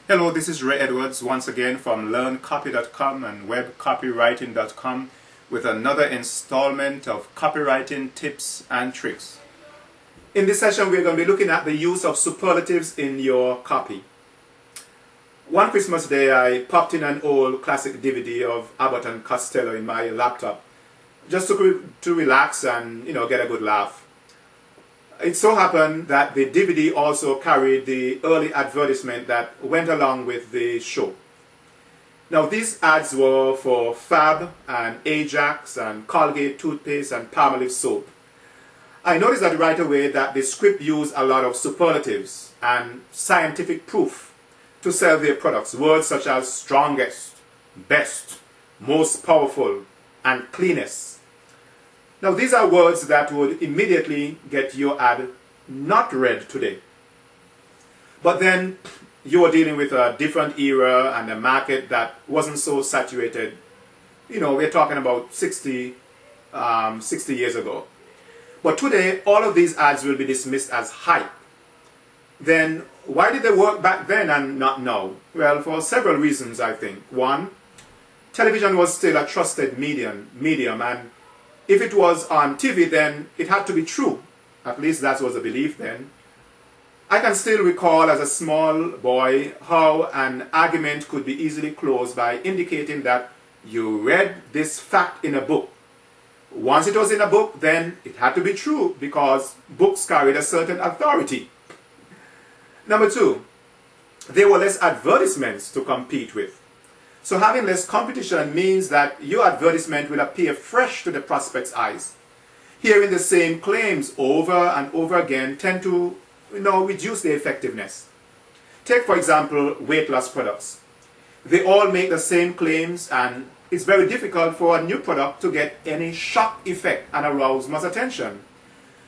Hello, this is Ray Edwards once again from learncopy.com and webcopywriting.com with another installment of copywriting tips and tricks. In this session, we're going to be looking at the use of superlatives in your copy. One Christmas day, I popped in an old classic DVD of Abbott and Costello in my laptop just to relax and get a good laugh. It so happened that the DVD also carried the early advertisement that went along with the show. Now these ads were for Fab and Ajax and Colgate toothpaste and Palmolive soap. I noticed that right away that the script used a lot of superlatives and scientific proof to sell their products. Words such as strongest, best, most powerful, and cleanest. Now these are words that would immediately get your ad not read today. But then you are dealing with a different era and a market that wasn't so saturated. We're talking about 60 years ago. But today all of these ads will be dismissed as hype. Then why did they work back then and not now? Well, for several reasons, I think. One, television was still a trusted medium and if it was on TV, then it had to be true. At least that was the belief then. I can still recall as a small boy how an argument could be easily closed by indicating that you read this fact in a book. Once it was in a book, then it had to be true because books carried a certain authority. Number two, there were less advertisements to compete with. So having less competition means that your advertisement will appear fresh to the prospect's eyes. Hearing the same claims over and over again tend to reduce their effectiveness. Take, for example, weight loss products. They all make the same claims and it's very difficult for a new product to get any shock effect and arouse much attention.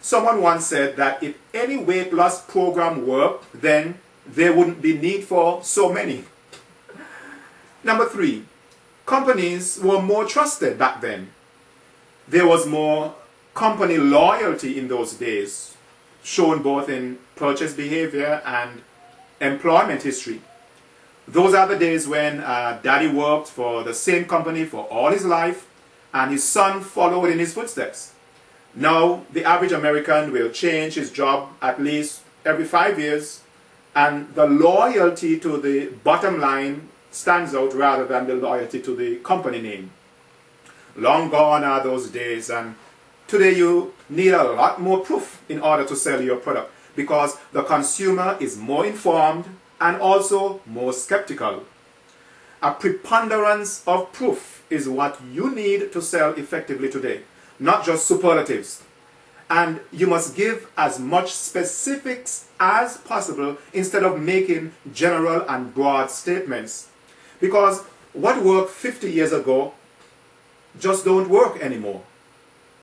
Someone once said that if any weight loss program worked, then there wouldn't be need for so many. Number three, companies were more trusted back then. There was more company loyalty in those days, shown both in purchase behavior and employment history. Those are the days when daddy worked for the same company for all his life and his son followed in his footsteps. Now, the average American will change his job at least every 5 years, and the loyalty to the bottom line stands out rather than the loyalty to the company name. Long gone are those days, and today you need a lot more proof in order to sell your product because the consumer is more informed and also more skeptical. A preponderance of proof is what you need to sell effectively today, not just superlatives. And you must give as much specifics as possible instead of making general and broad statements. Because what worked 50 years ago just don't work anymore.